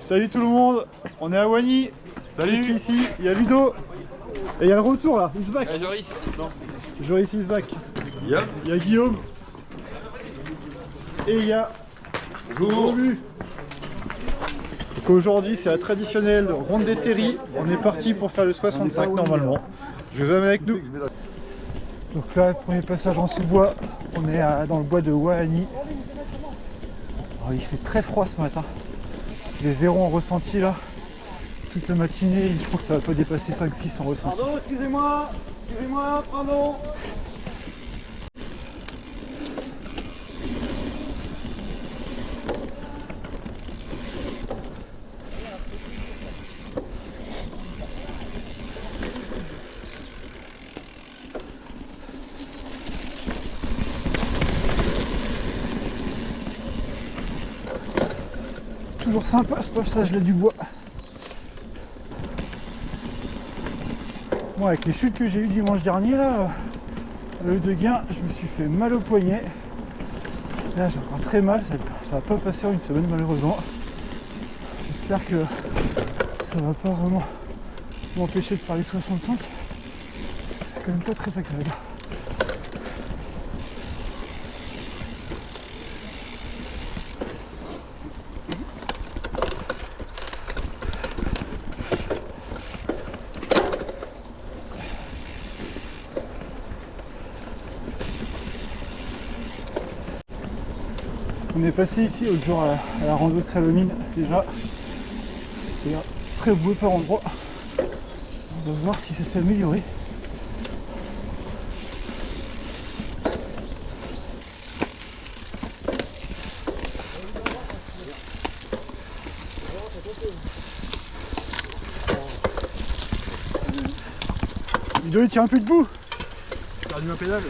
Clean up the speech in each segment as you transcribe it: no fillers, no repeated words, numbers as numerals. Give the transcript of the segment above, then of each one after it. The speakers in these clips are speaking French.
Salut tout le monde, on est à Wany. Salut. Ici, il y a Ludo. Et il y a le retour là, he's back. Joris. Joris is back. Yep. Il y a Guillaume. Et il y a... Bonjour. Donc aujourd'hui c'est la traditionnelle ronde des terris. On est parti pour faire le 65 normalement. Je vous amène avec nous. Donc là, premier passage en sous-bois. On est dans le bois de Wany. Alors, il fait très froid ce matin. J'ai 0 en ressenti là. Toute la matinée, je crois que ça va pas dépasser 5-6 en ressenti. Pardon, excusez-moi, pardon. Toujours sympa ce passage là du bois. Bon, avec les chutes que j'ai eues dimanche dernier là, de gain, je me suis fait mal au poignet. Là j'ai encore très mal, ça va pas passer en une semaine malheureusement. J'espère que ça va pas vraiment m'empêcher de faire les 65. C'est quand même pas très agréable. On est passé ici l'autre jour à la rando de Salomine déjà. C'était très beau par endroit. On va voir si ça s'est amélioré. Ludo il tient un peu debout. J'ai perdu ma pédale.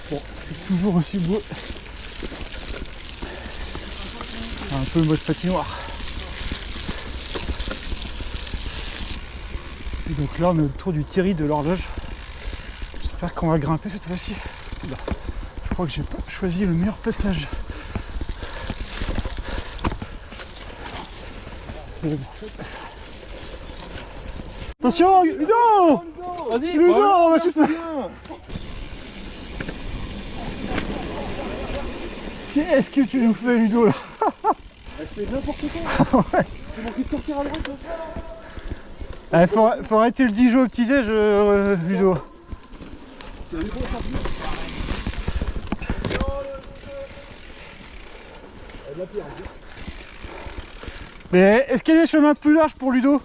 Bon, c'est toujours aussi beau. Un peu le mode patinoire. Et donc là on est autour du terri de l'horloge. J'espère qu'on va grimper cette fois-ci. Je crois que j'ai pas choisi le meilleur passage. Mais bon, ça passe. Attention Ludo. Vas-y, Ludo, on va tout faire. Qu'est-ce que tu nous fais Ludo là? Elle fait n'importe quoi. Ouais. C'est bon qu'il te sortir à droite. Là. Faut arrêter le Dijon au petit-déj Ludo. T'as vu comment ça fait? Elle est la pire, hein. Mais est-ce qu'il y a des chemins plus larges pour Ludo?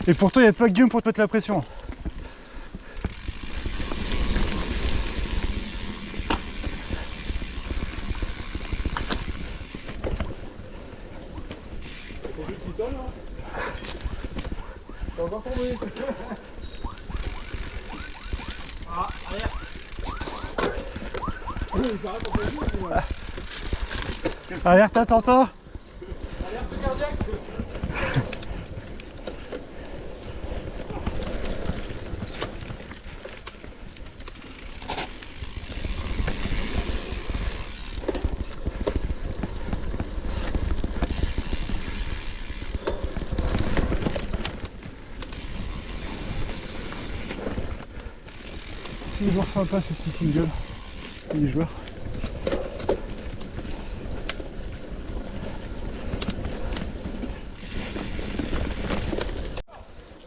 Et pourtant il n'y a pas que Guillaume pour te mettre la pression. T'as encore tombé. Ah, arrière. Alerte attentat. Alerte cardiaque. Toujours sympa ce petit single. Les joueurs.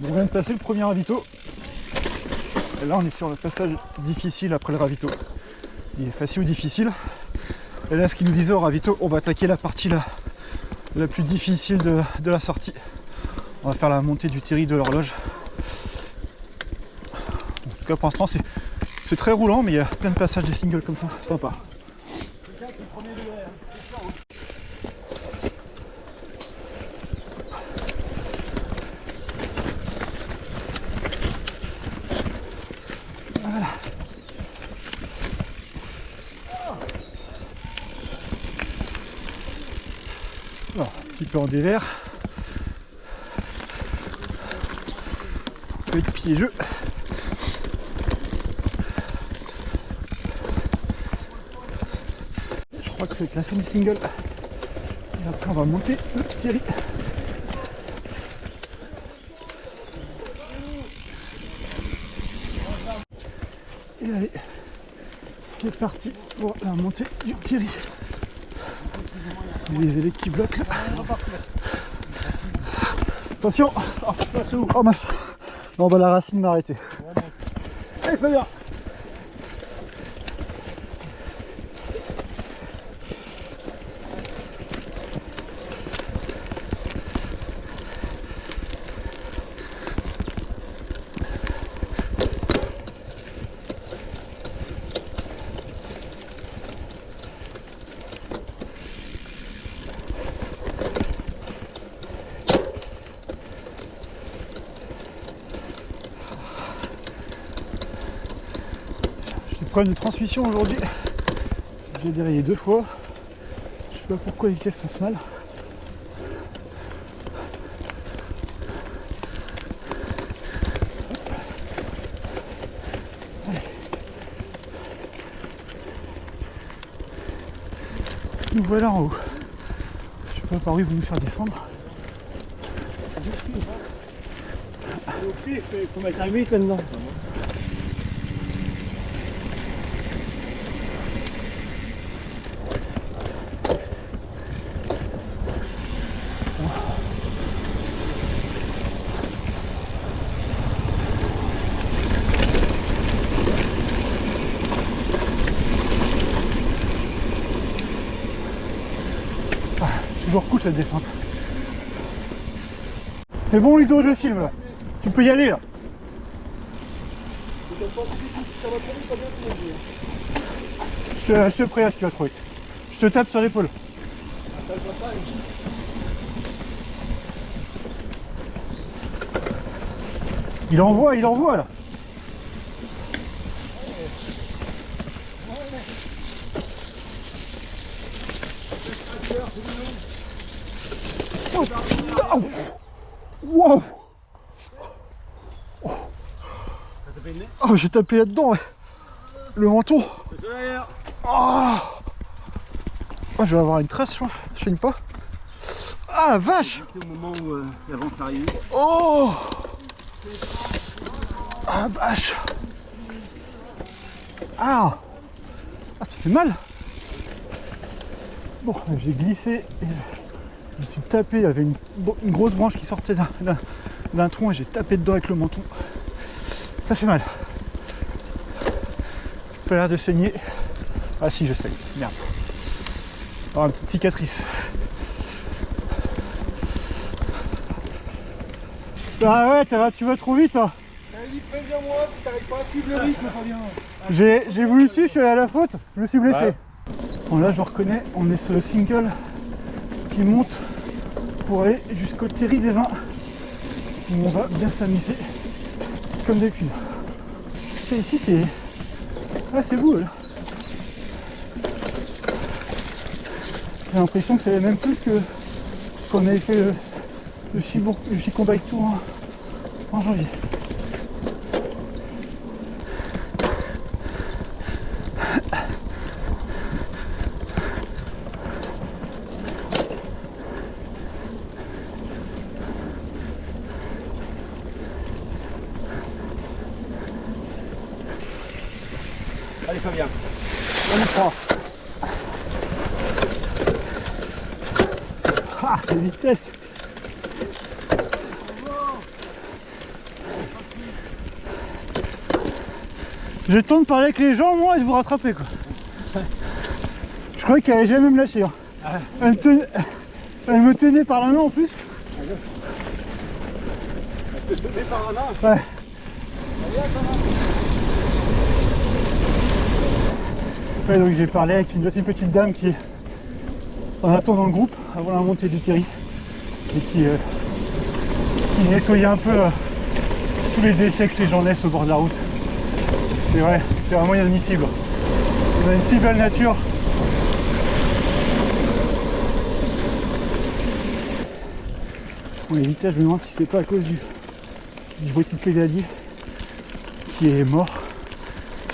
On vient de passer le premier ravito. Et là on est sur le passage difficile après le ravito. Il est facile ou difficile. Et là ce qu'il nous disait au ravito, on va attaquer la partie la plus difficile de la sortie. On va faire la montée du terri de l'horloge. En tout cas pour l'instant c'est très roulant, mais il y a plein de passages de singles comme ça, sympa. Voilà. Alors, un petit peu en dévers. peut être piégeux. Je crois que c'est la fin du single. Et après on va monter le Thierry. Et allez, c'est parti pour la montée du Thierry. Les élèves qui bloquent là. Attention! Oh mince! Non, bah la racine m'a arrêté. Allez Fabien! Problème de transmission aujourd'hui, j'ai déraillé 2 fois, je sais pas pourquoi les caisses passent mal. Allez. Nous voilà en haut, je sais pas par où ils vont nous faire descendre. Au pif, il faut mettre un 8 là-dedans. Toujours cool cette descente. C'est bon Ludo, je filme là. Tu peux y aller là. Je te préviens si tu vas trop vite. Je te tape sur l'épaule. Il envoie là. Oh. Wow. Oh, j'ai tapé là-dedans, ouais. Le menton. Oh. Oh, je vais avoir une trace, je filme pas. Ah la vache. C'est au moment où l'avance arrive. Oh. Ah vache. Ah. Ah, ça fait mal. Bon, j'ai glissé et je me suis tapé, il y avait une grosse branche qui sortait d'un tronc et j'ai tapé dedans avec le menton. Ça fait mal. J'ai pas l'air de saigner. Ah si, je saigne. Merde. Oh, une petite cicatrice. Ah ouais, tu vas trop vite. Hein. Préviens-moi si t'arrives pas à suivre le rythme, Fabien. J'ai voulu suivre, je suis allé à la faute, je me suis blessé. Ouais. Bon là je reconnais, on est sur le single qui monte pour aller jusqu'au Thierry des Vins où on va bien s'amuser comme d'habitude. Ici c'est... Ah c'est beau là. J'ai l'impression que c'est la même plus que qu'on avait fait le Chicon Bike Tour en janvier. Allez Fabien. On y croit. Ah, la vitesse. J'ai le temps de parler avec les gens, moi, et de vous rattraper, quoi. Je croyais qu'elle allait jamais me lâcher. Hein. Elle me tenait par la main, en plus. Elle te tenait par la main. Ouais. Ouais, donc j'ai parlé avec une petite dame qui en attend dans le groupe avant la montée du Thierry et qui nettoyait un peu tous les déchets que les gens laissent au bord de la route. C'est vrai, c'est vraiment inadmissible. On a une si belle nature. Bon, les vitesses, je me demande si c'est pas à cause du du boîtier de pédalier qui est mort.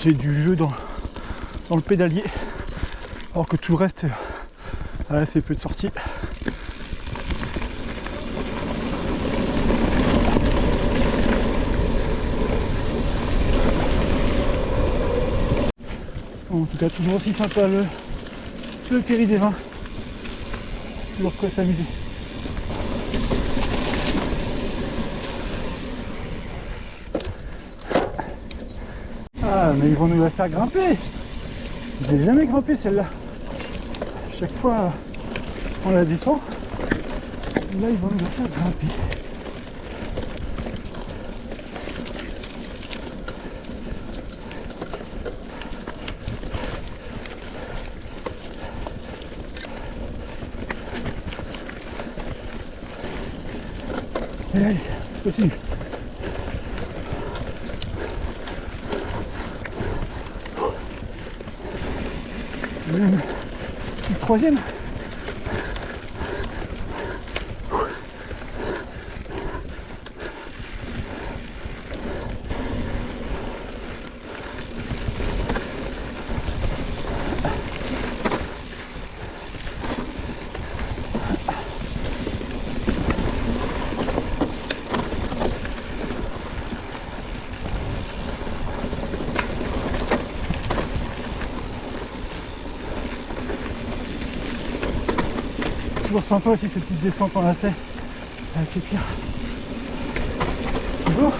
J'ai du jeu dans le pédalier, alors que tout le reste a assez peu de sorties. En tout cas, toujours aussi sympa le Terri des Vins. Toujours quoi s'amuser. Ah, mais ils vont nous la faire grimper. Je l'ai jamais grimpé celle-là. Chaque fois on la descend. Là ils vont nous la faire grimper. Et allez, continue. Le troisième. Toujours sympa aussi cette petite descente en lacet avec les pierres. Go.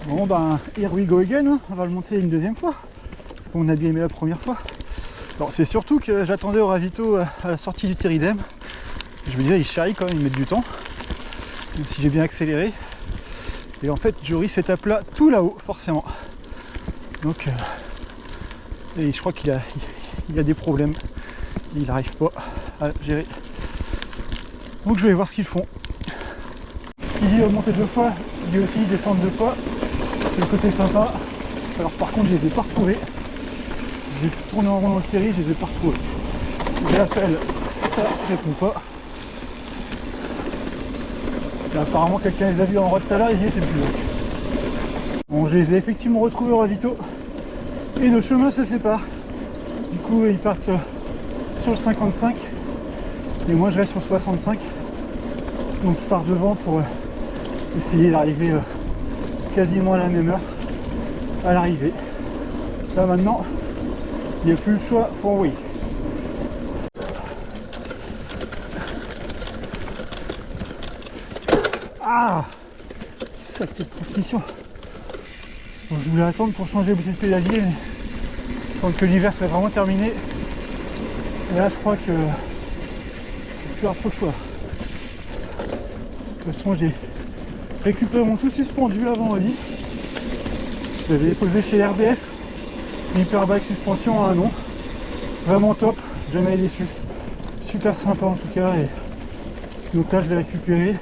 Bon ben here we go again, hein. On va le monter une deuxième fois. On a bien aimé la première fois. Bon, c'est surtout que j'attendais au ravito à la sortie du Terri-Dem. Je me disais ils charrient quand même, ils mettent du temps. Même si j'ai bien accéléré. Et en fait Jory s'étape là tout là-haut forcément. Donc et je crois qu'il a des problèmes. Il n'arrive pas à gérer. Donc je vais voir ce qu'ils font. Il dit monter 2 fois, il dit aussi descendre 2 fois. C'est le côté sympa. Alors par contre je les ai pas retrouvés. J'ai tourné en rond dans le Terri, je les ai pas retrouvés. J'appelle, ça répond pas. Et apparemment quelqu'un les a vus en route tout à l'heure, ils y étaient plus. Bon, je les ai effectivement retrouvés au ravito. Et nos chemins se séparent. Du coup ils partent sur le 55 et moi je reste sur le 65. Donc je pars devant pour essayer d'arriver quasiment à la même heure à l'arrivée. Là maintenant il n'y a plus le choix, faut envoyer. Ah, sacrée transmission. Bon, je voulais attendre pour changer le boîtier de pédalier, mais tant que l'hiver serait vraiment terminé. Et là je crois que je vais plus avoir trop le choix. De toute façon j'ai récupéré mon tout suspendu là vendredi. Je l'avais posé chez RBS, une hyperbike suspension à un an. Vraiment top, jamais déçu. Super sympa en tout cas. Et donc là je l'ai récupéré.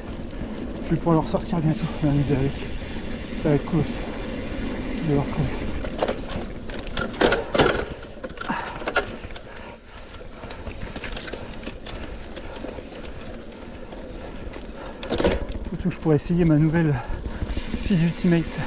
Je vais pouvoir le ressortir bientôt, m'amuser avec. Ça va être cool aussi. Je vais le retrouver. Surtout que je pourrais essayer ma nouvelle Seed Ultimate.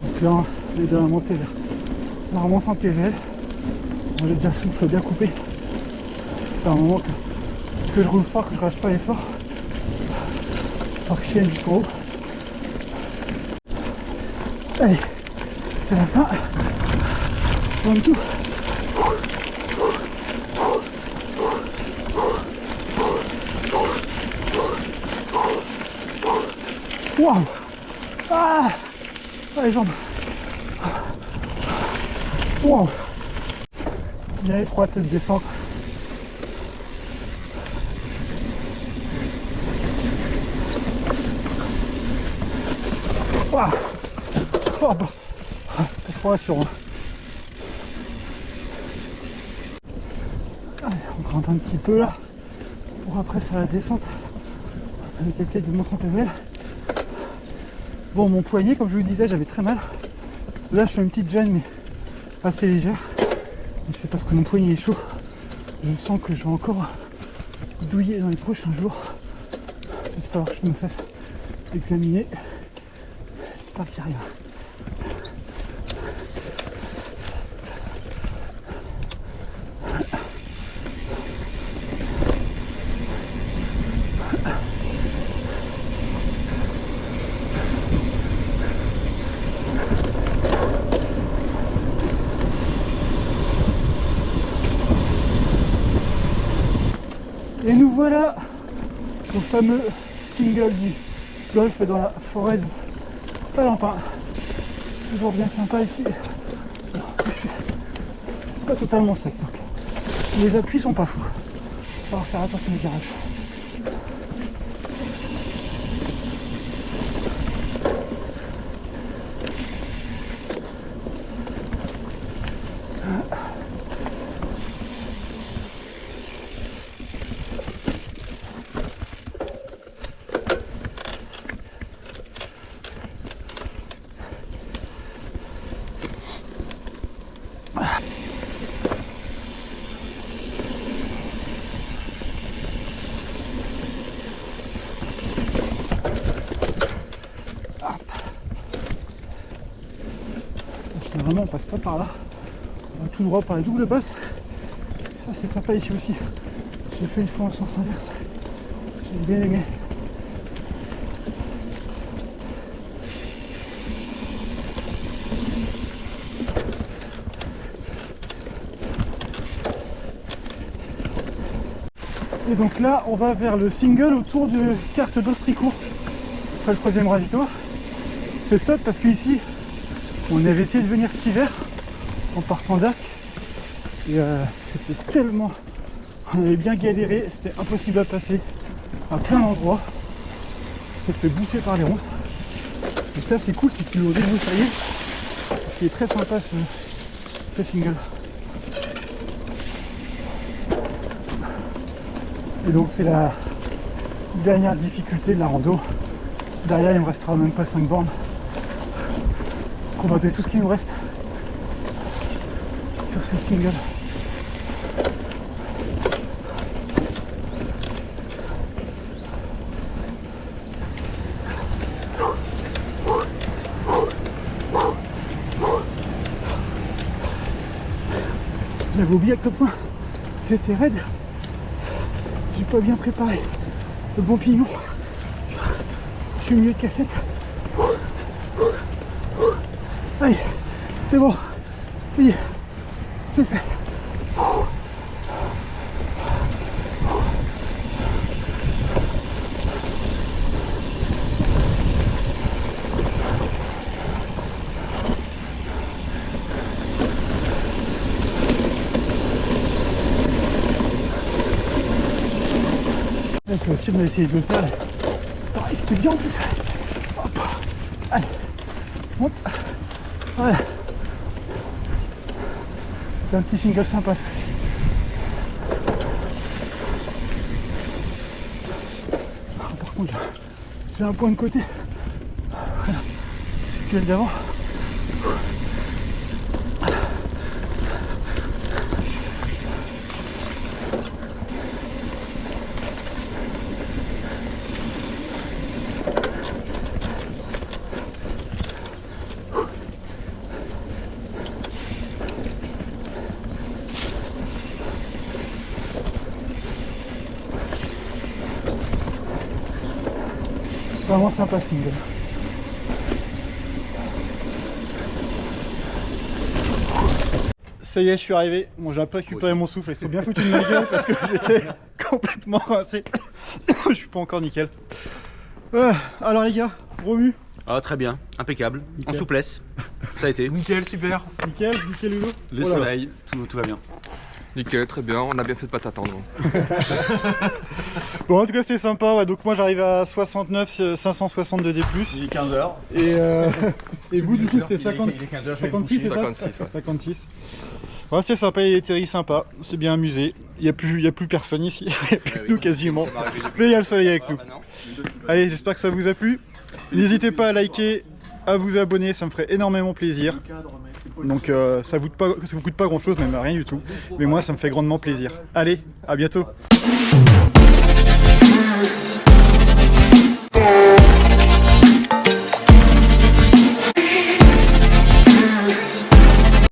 Donc là, on est dans la montée vers Larmont sans PVL. J'ai déjà le souffle bien coupé. Ça fait un moment que je roule fort, que je lâche pas l'effort. Il faut que je tienne jusqu'en haut. Allez, c'est la fin. One, two. Waouh! Ah! Ah, les jambes! Waouh! Bien étroite cette descente. Waouh! Oh, bah. Pas trop rassurant. grimpe un petit peu là pour après faire la descente avec la tête de monstre en PVL. Bon, mon poignet, comme je vous le disais, j'avais très mal. Là je fais une petite gêne mais assez légère. Mais c'est parce que mon poignet est chaud. Je sens que je vais encore douiller dans les prochains jours. Il va falloir que je me fasse examiner. J'espère qu'il n'y a rien. Et nous voilà au fameux single du golf dans la forêt de Palampin. Toujours bien sympa ici. C'est pas totalement sec donc les appuis sont pas fous. Il va falloir faire attention aux virages. Généralement on passe pas par là, on va tout droit par la double bosse. Ça c'est sympa ici aussi. J'ai fait une fois en sens inverse, j'ai bien aimé. Et donc là on va vers le single autour de carte d'Austricourt après le troisième ravito. C'est top parce qu'ici on avait essayé de venir cet hiver en partant d'Ascq et c'était tellement, on avait bien galéré, c'était impossible à passer à plein d'endroits, on s'est fait bouffer par les ronces. Donc là c'est cool, c'est qu'ils l'ont débroussaillé, ce qui est très sympa ce single. Et donc c'est la dernière difficulté de la rando. Derrière il me restera même pas 5 bornes. On va donner tout ce qui nous reste sur ce single. J'avais oublié que le point c'était raide. J'ai pas bien préparé le bon pignon. Je suis mieux de cassette. Allez, c'est bon, ça y est, c'est fait. Là, c'est aussi, on a essayé de le faire. Pareil, c'était bien en plus. Hop. Allez, monte. Voilà. C'est un petit single sympa ça aussi. Par contre, j'ai un point de côté. Voilà. C'est que d'avant. Vraiment sympa single. Ça y est, je suis arrivé. Bon, j'ai un peu récupéré mon souffle. Ils sont bien foutus de ma gueule parce que j'étais complètement rincé. Je suis pas encore nickel. Alors les gars, Romu. Ah très bien, impeccable, nickel. En souplesse, ça a été. Nickel, super. Nickel, Hugo. Le soleil, tout va bien. Nickel, très bien, on a bien fait de pas t'attendre. Bon, en tout cas, c'était sympa. Ouais. Donc, moi, j'arrive à 69, 560 de D+. Il est 15h. Et vous, du coup, c'était 56, c'est ça 56, ouais. 56. Ouais, c'est sympa, il y a des terris sympas, c'est bien amusé. Il n'y a plus personne ici, il n'y a plus que nous quasiment. Mais il y a le soleil avec nous. Allez, j'espère que ça vous a plu. N'hésitez pas à liker, à vous abonner, ça me ferait énormément plaisir. Donc ça vous coûte pas grand chose, même rien du tout. Mais moi ça me fait grandement plaisir. Allez, à bientôt.